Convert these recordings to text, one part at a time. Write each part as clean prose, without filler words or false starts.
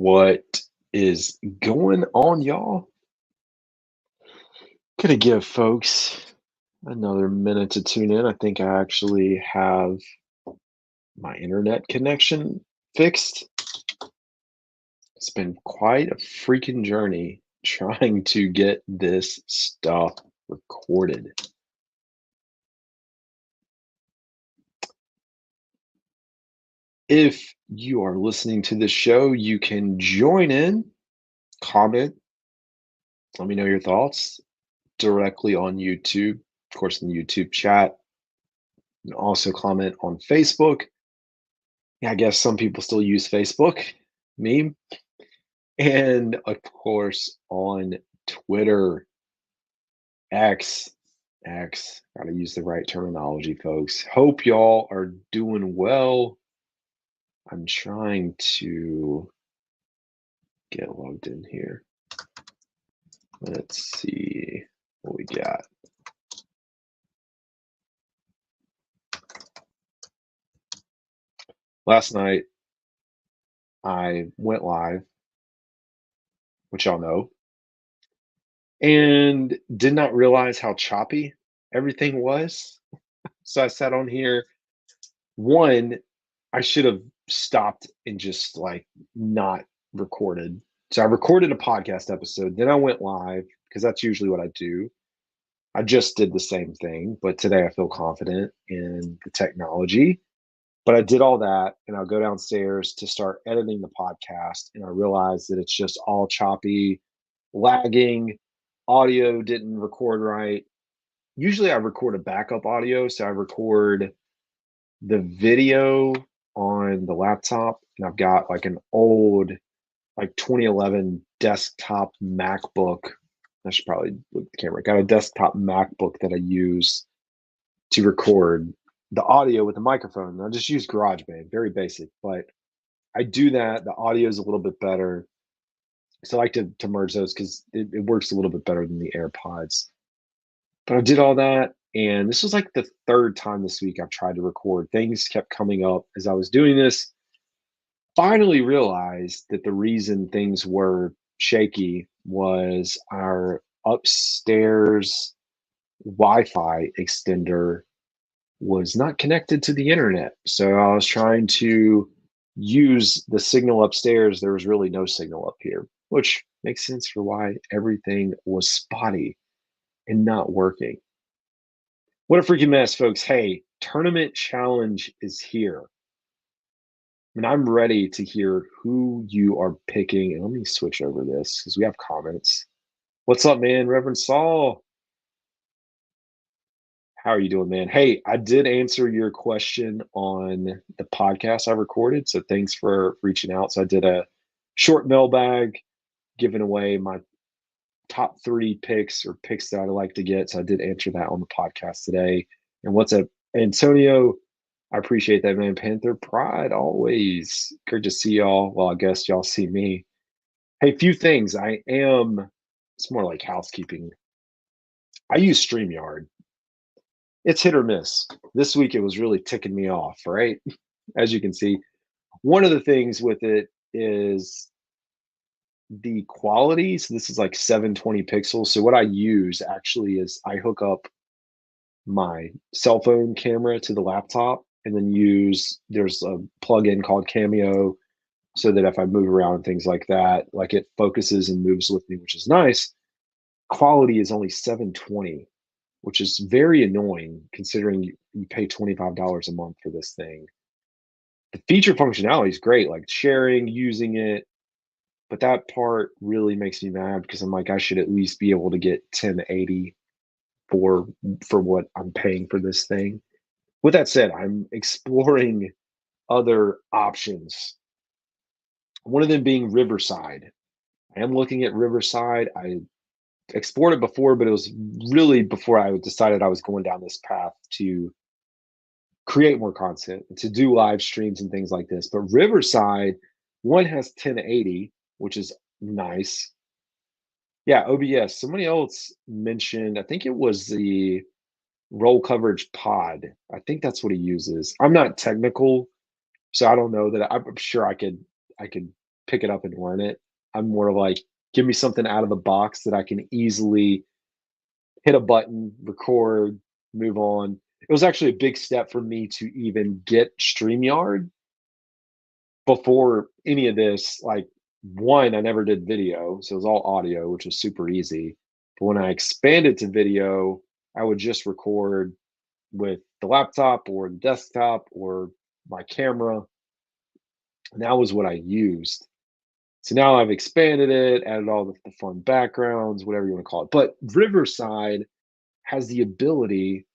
What is going on, y'all? Gonna give folks another minute to tune in. I think I actually have my internet connection fixed. It's been quite a freaking journey trying to get this stuff recorded. If you are listening to this show, you can join in, comment, let me know your thoughts directly on YouTube, of course, in the YouTube chat. You can also comment on Facebook. Yeah, I guess some people still use Facebook, me, and of course on Twitter, X, X. Gotta use the right terminology, folks. Hope y'all are doing well. I'm trying to get logged in here. Let's see what we got. Last night, I went live, which y'all know, and did not realize how choppy everything was. So I sat on here. One, I should have stopped and just like not recorded. So I recorded a podcast episode, then I went live because that's usually what I do. I just did the same thing, but today I feel confident in the technology. But I did all that and I'll go downstairs to start editing the podcast. And I realized that it's just all choppy, lagging, audio didn't record right. Usually I record a backup audio. So I record the video on the laptop, and I've got like an old, like 2011 desktop MacBook. I should probably look at the camera. Got a desktop MacBook that I use to record the audio with the microphone. I just use GarageBand, very basic, but I do that. The audio is a little bit better. So I like to merge those because it works a little bit better than the AirPods. But I did all that, and this was like the third time this week I've tried to record. Things kept coming up as I was doing this. Finally realized that the reason things were shaky was our upstairs Wi-Fi extender was not connected to the internet. So I was trying to use the signal upstairs. There was really no signal up here, which makes sense for why everything was spotty and not working. What a freaking mess, folks. Hey, tournament challenge is here. And I'm ready to hear who you are picking. And let me switch over this because we have comments. What's up, man? Reverend Saul. How are you doing, man? Hey, I did answer your question on the podcast I recorded. So thanks for reaching out. So I did a short mailbag giving away my top 3 picks or picks that I'd like to get. So I did answer that on the podcast today. And what's up, Antonio? I appreciate that, man. Panther Pride, always. Good to see y'all. Well, I guess y'all see me. Hey, few things. It's more like housekeeping. I use StreamYard. It's hit or miss. This week it was really ticking me off, right? As you can see, one of the things with it is the quality. So this is like 720 pixels. So what I use actually is I hook up my cell phone camera to the laptop and then there's a plugin called Cameo so that if I move around and things like that, like it focuses and moves with me, which is nice. Quality is only 720, which is very annoying considering you pay $25 a month for this thing. The feature functionality is great, like sharing, using it, but that part really makes me mad because I'm like, I should at least be able to get 1080 for what I'm paying for this thing. With that said, I'm exploring other options. One of them being Riverside. I am looking at Riverside. I explored it before, but it was really before I decided I was going down this path to create more content, to do live streams and things like this. But Riverside, one has 1080, which is nice. Yeah, OBS. Somebody else mentioned, I think it was the roll coverage pod. I think that's what he uses. I'm not technical, so I don't know that I'm sure I could pick it up and learn it. I'm more like, give me something out of the box that I can easily hit a button, record, move on. It was actually a big step for me to even get StreamYard before any of this. Like, one, I never did video, so it was all audio, which was super easy. But when I expanded to video, I would just record with the laptop or the desktop or my camera, and that was what I used. So now I've expanded it, added all the fun backgrounds, whatever you want to call it. But Riverside has the ability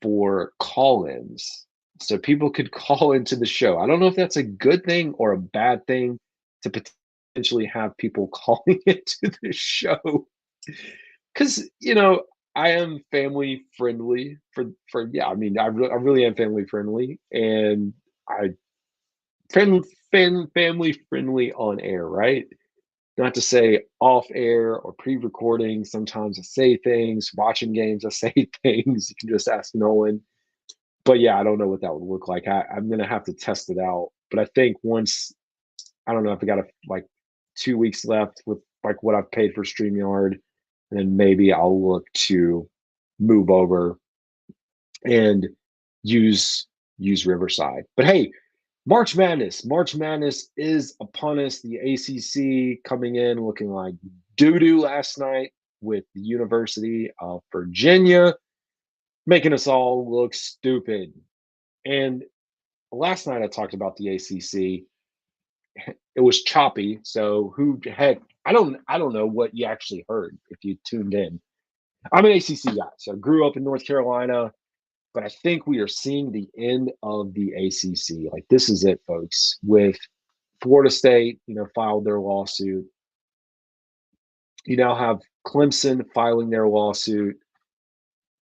for call-ins. So people could call into the show. I don't know if that's a good thing or a bad thing to potentially have people calling into the show. Because, I am family friendly for yeah, I mean, I really am family friendly, and I family friendly on air, right? Not to say off air or pre-recording. Sometimes I say things, watching games, I say things. You can just ask Nolan. But yeah, I don't know what that would look like. I'm gonna have to test it out. But I think once, I don't know if I got like 2 weeks left with like what I've paid for StreamYard, and then maybe I'll look to move over and use use Riverside. But hey, March Madness. March Madness is upon us. The ACC coming in looking like doo doo last night with the University of Virginia, making us all look stupid. And last night I talked about the ACC. It was choppy. So who heck? I don't know what you actually heard if you tuned in. I'm an ACC guy, so I grew up in North Carolina. But I think we are seeing the end of the ACC. Like, this is it, folks. With Florida State, filed their lawsuit. You now have Clemson filing their lawsuit.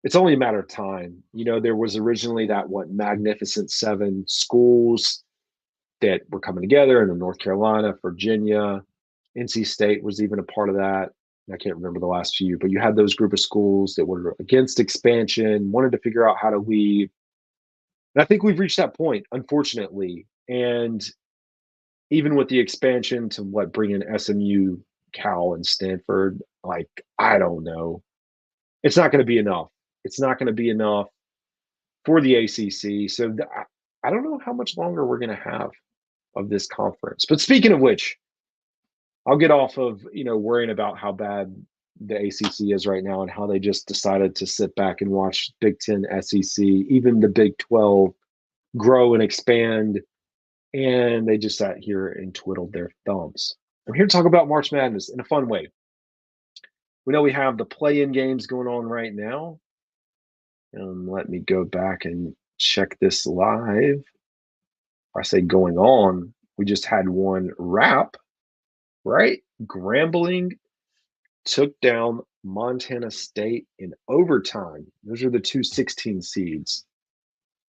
It's only a matter of time. There was originally that Magnificent Seven schools that were coming together in North Carolina, Virginia, NC State was even a part of that. I can't remember the last few, but you had those group of schools that were against expansion, wanted to figure out how to leave. And I think we've reached that point, unfortunately. And even with the expansion to bring in SMU, Cal, and Stanford, like, I don't know. It's not going to be enough. It's not going to be enough for the ACC. So I don't know how much longer we're going to have of this conference. But speaking of which, I'll get off of worrying about how bad the ACC is right now and how they just decided to sit back and watch Big Ten, SEC, even the Big 12 grow and expand, and they just sat here and twiddled their thumbs. I'm here to talk about March Madness in a fun way. We know we have the play-in games going on right now. Let me go back and check this live. I say going on, we just had one wrap, right? Grambling took down Montana State in overtime. Those are the two 16 seeds.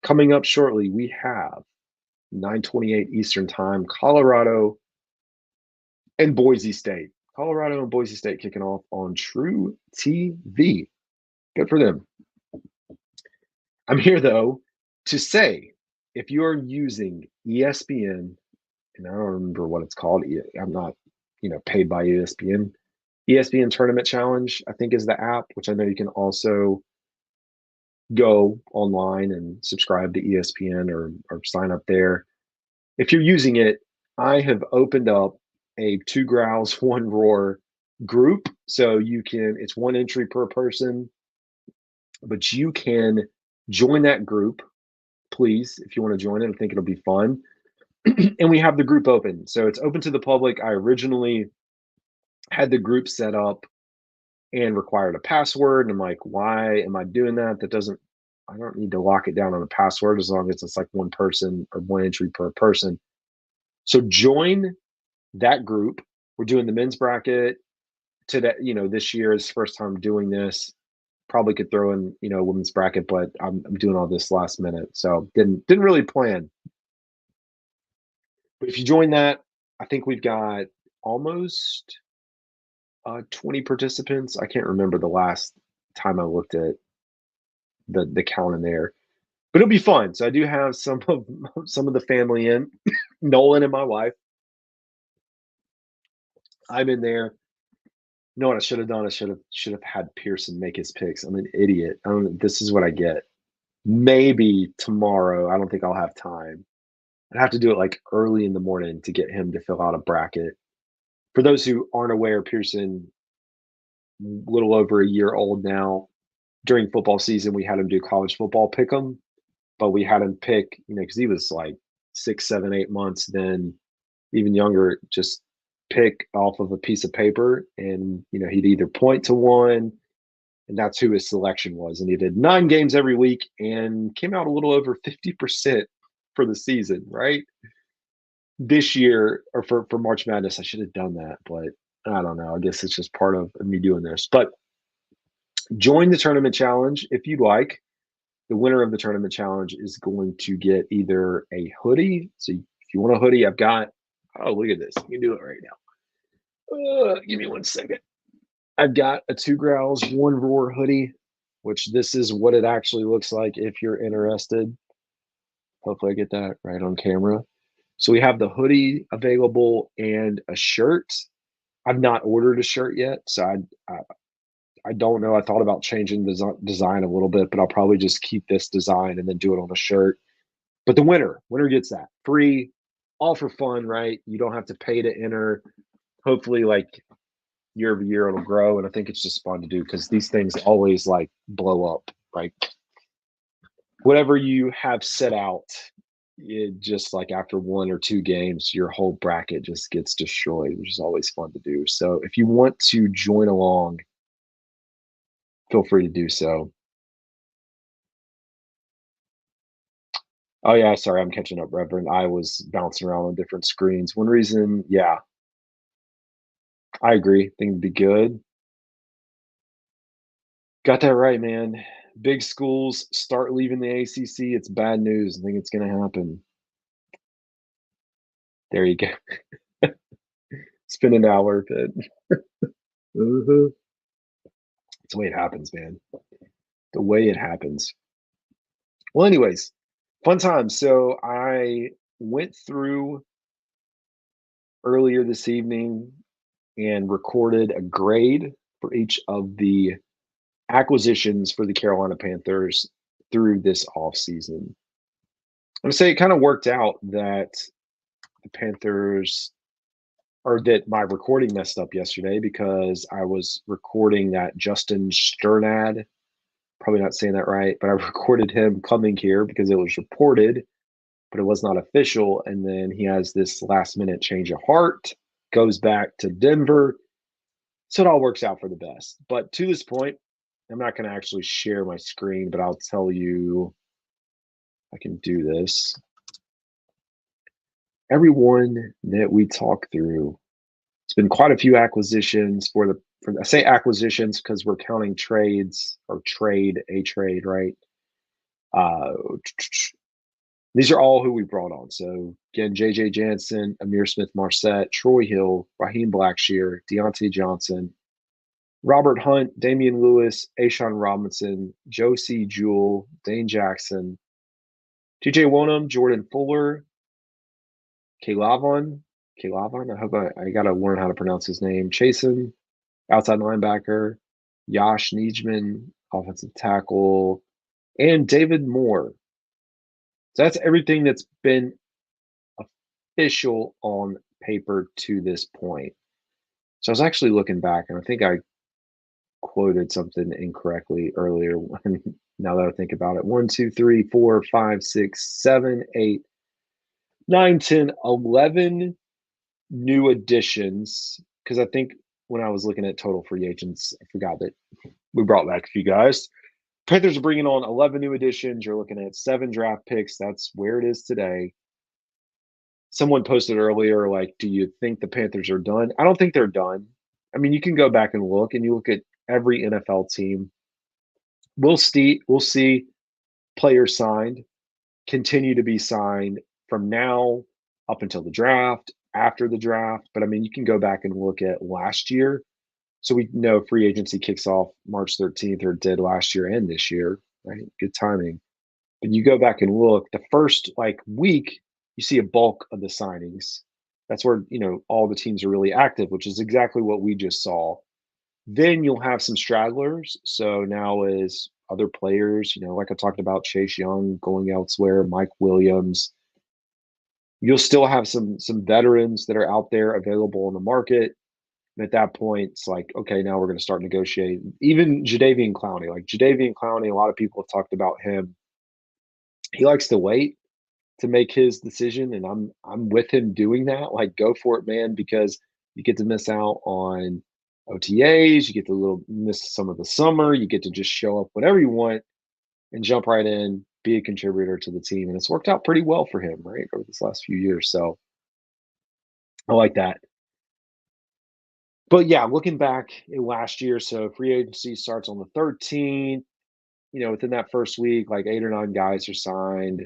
Coming up shortly, we have 9:28 Eastern Time, Colorado and Boise State. Colorado and Boise State kicking off on True TV. Good for them. I'm here, though, to say if you are using ESPN, and I don't remember what it's called. I'm not, paid by ESPN. ESPN Tournament Challenge, I think, is the app, which I know you can also go online and subscribe to ESPN or sign up there. If you're using it, I have opened up a Two Growls, One Roar group. So it's one entry per person, but you can join that group, please, if you want to join it. I think it'll be fun. And we have the group open. So it's open to the public. I originally had the group set up and required a password. And I'm like, why am I doing that? I don't need to lock it down on a password as long as it's like one person or one entry per person. So join that group. We're doing the men's bracket today. This year is the first time doing this. Probably could throw in, women's bracket, but I'm doing all this last minute. So didn't really plan. But if you join that, I think we've got almost 20 participants. I can't remember the last time I looked at the count in there, but it'll be fun. So I do have some of the family in, Nolan and my wife. I'm in there. You know what I should have done? I should have had Pearson make his picks. I'm an idiot. This is what I get. Maybe tomorrow. I don't think I'll have time. I'd have to do it like early in the morning to get him to fill out a bracket. For those who aren't aware, Pearson, a little over a year old now. During football season, we had him do college football pick 'em, but we had him pick, because he was like 6, 7, 8 months, then even younger, just pick off of a piece of paper, and he'd either point to one, and that's who his selection was. And he did 9 games every week and came out a little over 50% for the season, right? This year, or for March Madness, I should have done that, but I don't know. I guess it's just part of me doing this. But join the tournament challenge if you'd like. The winner of the tournament challenge is going to get either a hoodie. So if you want a hoodie, I've got, oh, look at this. You can do it right now. Give me 1 second. I've got a Two Growls, One Roar hoodie, which this is what it actually looks like if you're interested. Hopefully I get that right on camera. So we have the hoodie available and a shirt. I've not ordered a shirt yet, so I don't know. I thought about changing the design a little bit, but I'll probably just keep this design and then do it on a shirt. But the winner gets that free, all for fun, right? You don't have to pay to enter. Hopefully, like year over year, it'll grow, and I think it's just fun to do because these things always like blow up. Right? Whatever you have set out, it just like after 1 or 2 games, your whole bracket just gets destroyed, which is always fun to do. So if you want to join along, feel free to do so. Oh yeah, sorry, I'm catching up, Reverend. I was bouncing around on different screens. One reason, yeah, I agree. Think it'd be good. Got that right, man. Big schools start leaving the ACC. It's bad news. I think it's going to happen. There you go. Spin an hour bit. Mhm. It's the way it happens, man. The way it happens. Well, anyways, fun time. So I went through earlier this evening and recorded a grade for each of the acquisitions for the Carolina Panthers through this offseason. I'm gonna say it kind of worked out that the Panthers, or that my recording messed up yesterday because I was recording that Justin Sternad, probably not saying that right, but I recorded him coming here because it was reported, but it was not official. And then he has this last minute change of heart, goes back to Denver. So it all works out for the best. But to this point, I'm not going to actually share my screen, but I'll tell you I can do this. Everyone that we talk through, it's been quite a few acquisitions I say acquisitions because we're counting trades or a trade, right? Uh, these are all who we brought on. So again, JJ Jansen, Amir Smith Marset, Troy Hill, Raheem Blackshear, Deontay Johnson, Robert Hunt, Damian Lewis, Ashawn Robinson, Josie Jewell, Dane Jackson, TJ Wonham, Jordan Fuller, Kalavon. Kalavon, I hope I got to learn how to pronounce his name. Chasen, outside linebacker, Yash Nijman, offensive tackle, and David Moore. So that's everything that's been official on paper to this point. So I was actually looking back, and I think I quoted something incorrectly earlier. Now that I think about it, 1, 2, 3, 4, 5, 6, 7, 8, 9, 10, 11 new additions. Because I think when I was looking at total free agents, I forgot that we brought back a few guys. Panthers are bringing on 11 new additions. You're looking at 7 draft picks. That's where it is today. Someone posted earlier, like, do you think the Panthers are done? I don't think they're done. I mean, you can go back and look, and you look at every NFL team. We'll see players signed, continue to be signed from now up until the draft, after the draft. But I mean, you can go back and look at last year. So we know free agency kicks off March 13th, or did last year and this year, right? Good timing. But you go back and look, the first like week, you see a bulk of the signings. That's where, all the teams are really active, which is exactly what we just saw. Then you'll have some stragglers. So now as other players, like I talked about Chase Young going elsewhere, Mike Williams, you'll still have some veterans that are out there available on the market. And at that point, it's like, okay, now we're going to start negotiating. Even Jadeveon Clowney, a lot of people have talked about him. He likes to wait to make his decision, and I'm with him doing that. Like, go for it, man, because you get to miss out on OTAs, you get to miss some of the summer, you get to just show up whenever you want and jump right in, be a contributor to the team. And it's worked out pretty well for him, right, over this last few years. So I like that. But yeah, looking back at last year, so free agency starts on the 13th. Within that first week, like 8 or 9 guys are signed.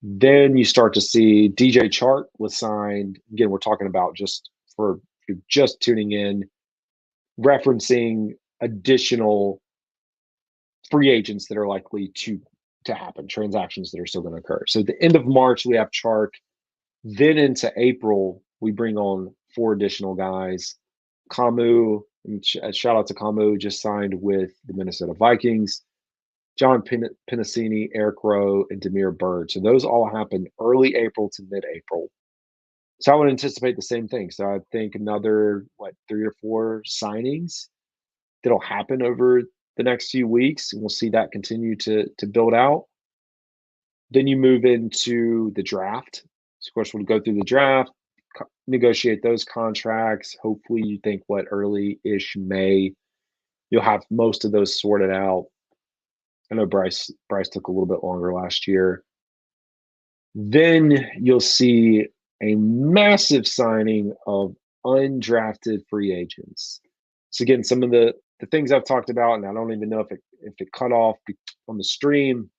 Then you start to see DJ Chark was signed. Again, we're talking about just for if you're just tuning in, referencing additional free agents that are likely to happen, transactions that are still going to occur. So at the end of March, we have Chark. Then into April, we bring on 4 additional guys. Kamu, and shout out to Kamu, just signed with the Minnesota Vikings. John Pennicini, Eric Rowe, and Demir Bird. So those all happened early April to mid-April. So I would anticipate the same thing. So I think another 3 or 4 signings that'll happen over the next few weeks, and we'll see that continue to build out. Then you move into the draft. So of course, we'll go through the draft, negotiate those contracts. Hopefully, you think early-ish May, you'll have most of those sorted out. I know Bryce took a little bit longer last year. Then you'll see a massive signing of undrafted free agents. So again, some of the things I've talked about, and I don't even know if it cut off on the stream.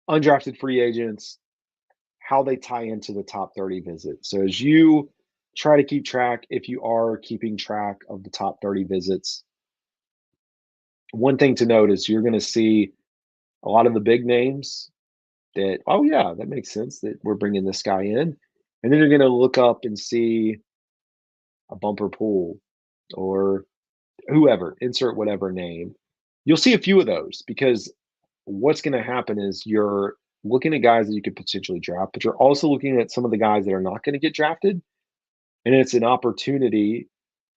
Undrafted free agents, how they tie into the top 30 visits. So as you try to keep track, if you are keeping track of the top 30 visits, one thing to note is you're going to see a lot of the big names that, oh, yeah, that makes sense that we're bringing this guy in. And then you're going to look up and see a Bumper Pool or whoever, insert whatever name. You'll see a few of those because what's going to happen is you're looking at guys that you could potentially draft, but you're also looking at some of the guys that are not going to get drafted. And it's an opportunity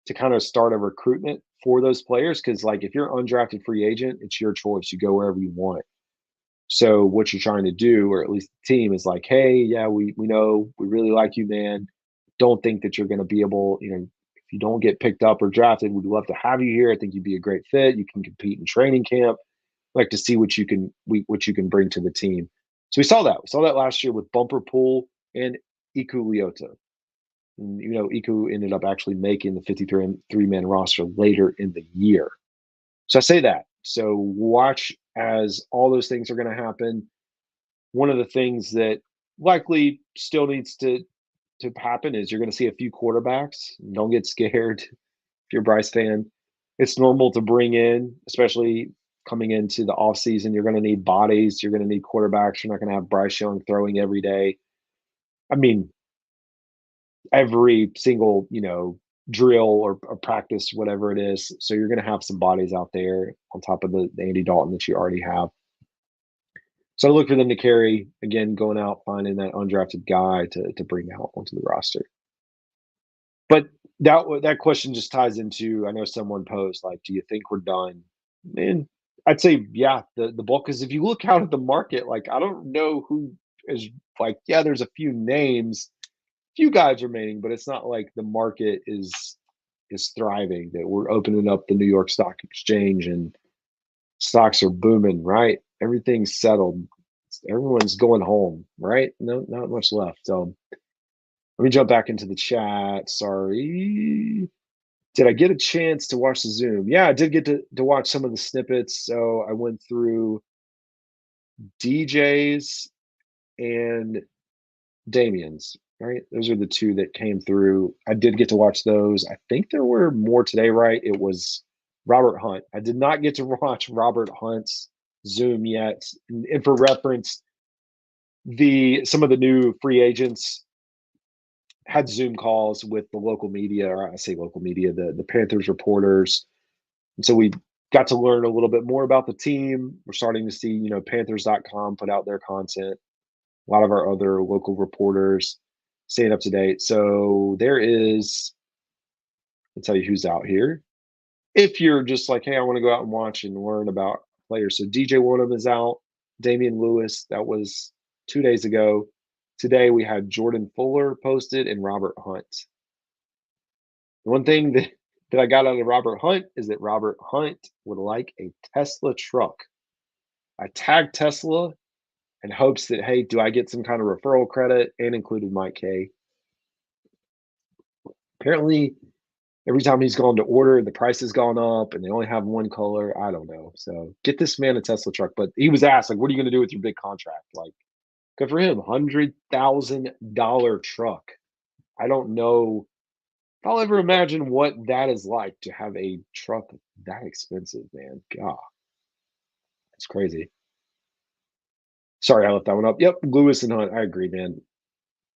to kind of start a recruitment for those players. Cause like if you're an undrafted free agent, it's your choice. You go wherever you want. So what you're trying to do, or at least the team, is like, hey, yeah, we know we really like you, man. Don't think that you're going to be able, if you don't get picked up or drafted, we'd love to have you here. I think you'd be a great fit. You can compete in training camp. Like to see what you can bring to the team. So we saw that. We saw that last year with Bumper Pool and Iku Leota. And, Iku ended up actually making the 53-man roster later in the year. So I say that. So watch as all those things are going to happen. One of the things that likely still needs to happen is you're going to see a few quarterbacks. Don't get scared if you're a Bryce fan. It's normal to bring in, especially coming into the offseason, you're going to need bodies. You're going to need quarterbacks. You're not going to have Bryce Young throwing every day. I mean, every single, drill or practice, whatever it is. So you're going to have some bodies out there on top of the Andy Dalton that you already have. So I look for them to carry, again, going out, finding that undrafted guy to bring out onto the roster. But that question just ties into, I know someone posed, like, do you think we're done? Man, I'd say, yeah, the bulk, because if you look out at the market, like, I don't know who is like, yeah, there's a few names, few guys remaining, but it's not like the market is thriving, that we're opening up the New York Stock Exchange and stocks are booming, right? Everything's settled. Everyone's going home, right? No, not much left. So let me jump back into the chat. Sorry. Did I get a chance to watch the Zoom? Yeah, I did get to watch some of the snippets. So I went through DJ's and Damien's, right? Those are the 2 that came through. I did get to watch those. I think there were more today, right? It was Robert Hunt. I did not get to watch Robert Hunt's Zoom yet. And for reference, some of the new free agents had Zoom calls with the local media, or I say local media, the Panthers reporters. And so we got to learn a little bit more about the team. We're starting to see, Panthers.com put out their content. A lot of our other local reporters staying up to date. So there is, I'll tell you who's out here. If you're just like, hey, I want to go out and watch and learn about players. So DJ Wonnum is out, Damian Lewis, that was 2 days ago. Today we had Jordan Fuller posted and Robert Hunt. The one thing that I got out of Robert Hunt is that Robert Hunt would like a Tesla truck. I tagged Tesla in hopes that, hey, do I get some kind of referral credit, and included Mike K. Apparently, every time he's gone to order, the price has gone up and they only have one color. I don't know. So get this man a Tesla truck. But he was asked, like, what are you going to do with your big contract? Like, good for him. $100,000 truck. I don't know if I'll ever imagine what that is like to have a truck that expensive, man. God, it's crazy. Sorry, I left that one up. Yep, Lewis and Hunt. I agree, man.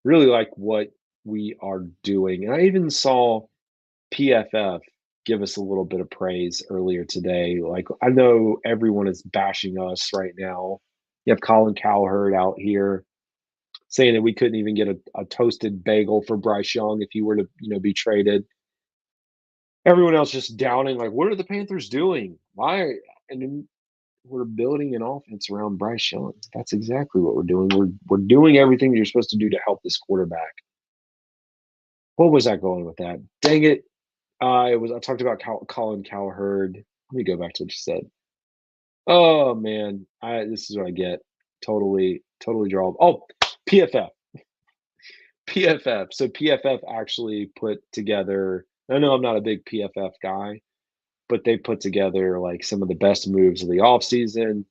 Really like what we are doing. And I even saw PFF give us a little bit of praise earlier today. Like, I know everyone is bashing us right now. You have Colin Cowherd out here saying that we couldn't even get a toasted bagel for Bryce Young if he were to, be traded. Everyone else just downing, like, what are the Panthers doing? Why? And then we're building an offense around Bryce Young. That's exactly what we're doing. We're doing everything you're supposed to do to help this quarterback. What was I going with that? Dang it. I talked about Colin Cowherd. Let me go back to what you said. Oh man, this is what I get. Totally draw. Oh, PFF. PFF. So PFF actually put together. I know I'm not a big PFF guy, but they put together like some of the best moves of the offseason,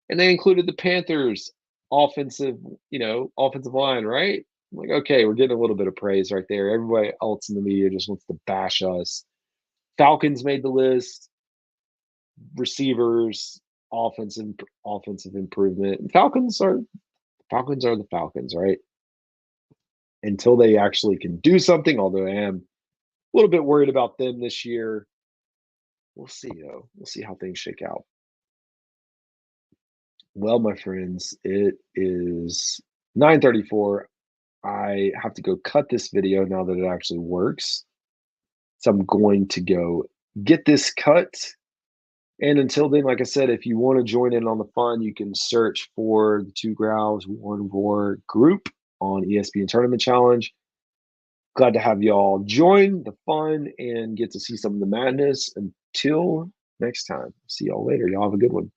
and they included the Panthers offensive line, right? I'm like, okay, we're getting a little bit of praise right there. Everybody else in the media just wants to bash us. Falcons made the list. Receivers, offensive improvement. Falcons are the Falcons, right? Until they actually can do something, although I am a little bit worried about them this year. We'll see, though. We'll see how things shake out. Well, my friends, it is 9:34. I have to go cut this video now that it actually works. So I'm going to go get this cut. And until then, like I said, if you want to join in on the fun, you can search for the Two Growls, One Roar group on ESPN Tournament Challenge. Glad to have y'all join the fun and get to see some of the madness. Until next time, see y'all later. Y'all have a good one.